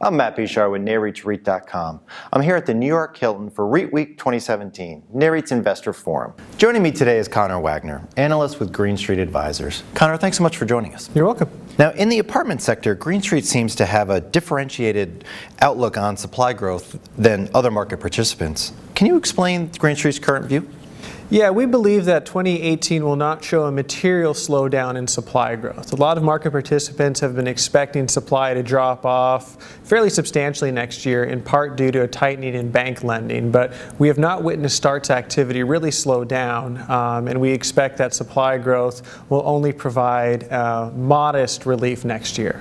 I'm Matt Bishar with NAREITREIT.com. I'm here at the New York Hilton for REIT Week 2017, NAREIT's Investor Forum. Joining me today is Conor Wagner, analyst with Green Street Advisors. Conor, thanks so much for joining us. You're welcome. Now, in the apartment sector, Green Street seems to have a differentiated outlook on supply growth than other market participants. Can you explain Green Street's current view? Yeah, we believe that 2018 will not show a material slowdown in supply growth. A lot of market participants have been expecting supply to drop off fairly substantially next year, in part due to a tightening in bank lending. But we have not witnessed starts activity really slow down, and we expect that supply growth will only provide modest relief next year.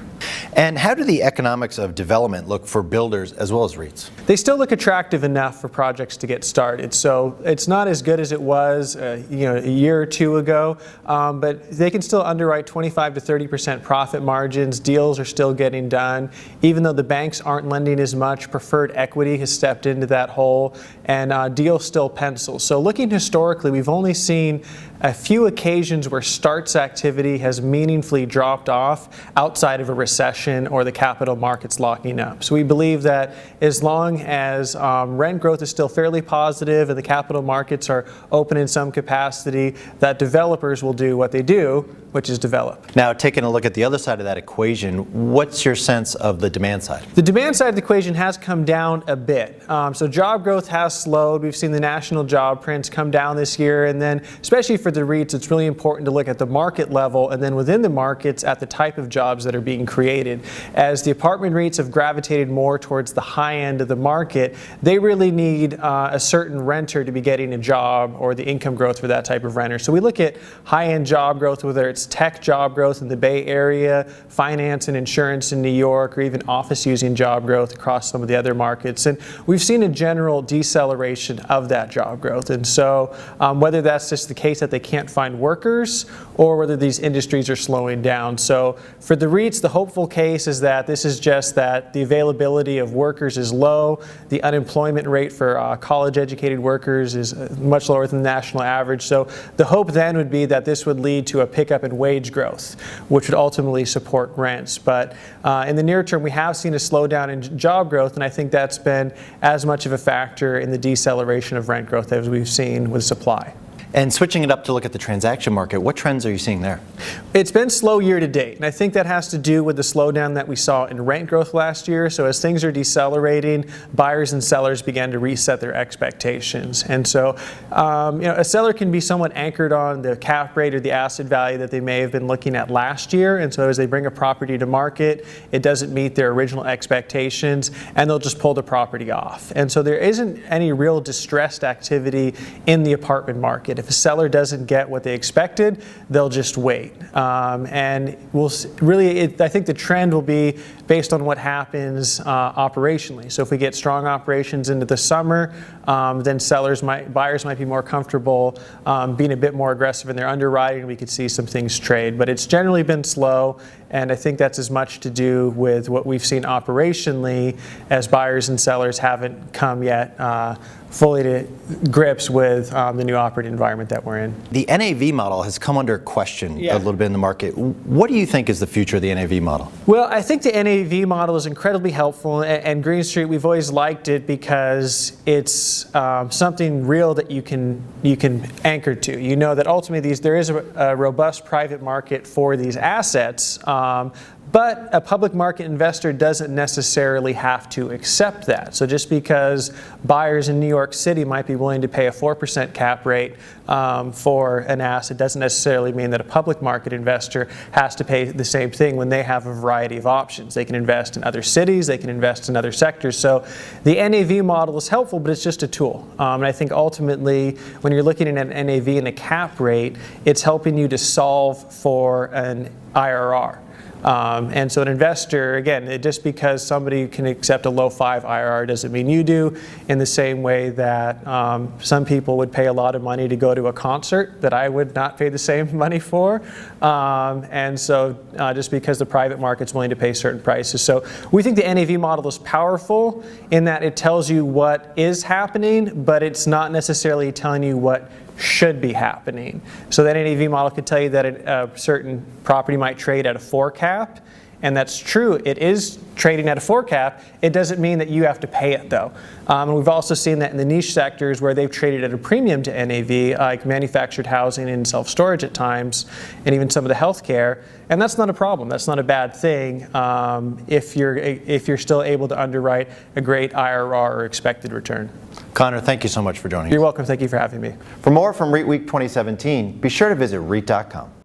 And how do the economics of development look for builders as well as REITs? They still look attractive enough for projects to get started. So it's not as good as it was a year or two ago, but they can still underwrite 25 to 30% profit margins. Deals are still getting done. Even though the banks aren't lending as much, preferred equity has stepped into that hole, and deals still pencil. So looking historically, we've only seen a few occasions where starts activity has meaningfully dropped off outside of a recession or the capital markets locking up. So we believe that as long as rent growth is still fairly positive and the capital markets are open in some capacity, that developers will do what they do, which is develop. Now, taking a look at the other side of that equation, what's your sense of the demand side? The demand side of the equation has come down a bit. So job growth has slowed. We've seen the national job prints come down this year, and then especially for the REITs, it's really important to look at the market level, and then within the markets at the type of jobs that are being created. As the apartment REITs have gravitated more towards the high end of the market, they really need a certain renter to be getting a job or the income growth for that type of renter. So we look at high-end job growth, whether it's tech job growth in the Bay Area, finance and insurance in New York, or even office-using job growth across some of the other markets. And we've seen a general deceleration of that job growth. And so whether that's just the case that they can't find workers or whether these industries are slowing down. So for the REITs, the hopeful case is that this is just that the availability of workers is low. The unemployment rate for college-educated workers is much lower than the national average. So the hope then would be that this would lead to a pickup in wage growth, which would ultimately support rents. But in the near term, we have seen a slowdown in job growth, and I think that's been as much of a factor in the deceleration of rent growth as we've seen with supply. And switching it up to look at the transaction market, what trends are you seeing there? It's been slow year to date, and I think that has to do with the slowdown that we saw in rent growth last year. So as things are decelerating, buyers and sellers began to reset their expectations. And so a seller can be somewhat anchored on the cap rate or the asset value that they may have been looking at last year. And so as they bring a property to market, it doesn't meet their original expectations, and they'll just pull the property off. And so there isn't any real distressed activity in the apartment market. If a seller doesn't get what they expected, they'll just wait. And we'll really, I think the trend will be based on what happens operationally. So if we get strong operations into the summer, then buyers might be more comfortable being a bit more aggressive in their underwriting. We could see some things trade, but it's generally been slow. And I think that's as much to do with what we've seen operationally, as buyers and sellers haven't come yet fully to grips with the new operating environment that we're in. The NAV model has come under question a little bit in the market. What do you think is the future of the NAV model? Well, I think the NAV model is incredibly helpful, and Green Street, we've always liked it because it's something real that you can anchor to. You know that ultimately there is a robust private market for these assets, but a public market investor doesn't necessarily have to accept that. So just because buyers in New York City might be willing to pay a 4% cap rate for an asset doesn't necessarily mean that a public market investor has to pay the same thing when they have a variety of options. They can invest in other cities, they can invest in other sectors. So the NAV model is helpful, but it's just a tool. And I think ultimately, when you're looking at an NAV and a cap rate, it's helping you to solve for an IRR. And so an investor, again, just because somebody can accept a low 5 IRR doesn't mean you do, in the same way that some people would pay a lot of money to go to a concert that I would not pay the same money for. And so just because the private market's willing to pay certain prices. So we think the NAV model is powerful in that it tells you what is happening, but it's not necessarily telling you what should be happening. So that NAV model could tell you that a certain property might trade at a 4 cap, and that's true. It is trading at a 4 cap. It doesn't mean that you have to pay it, though. And we've also seen that in the niche sectors where they've traded at a premium to NAV, like manufactured housing and self-storage at times, and even some of the healthcare. And that's not a problem. That's not a bad thing if you're still able to underwrite a great IRR or expected return. Conor, thank you so much for joining us. You're welcome. Thank you for having me. For more from REIT Week 2017, be sure to visit REIT.com.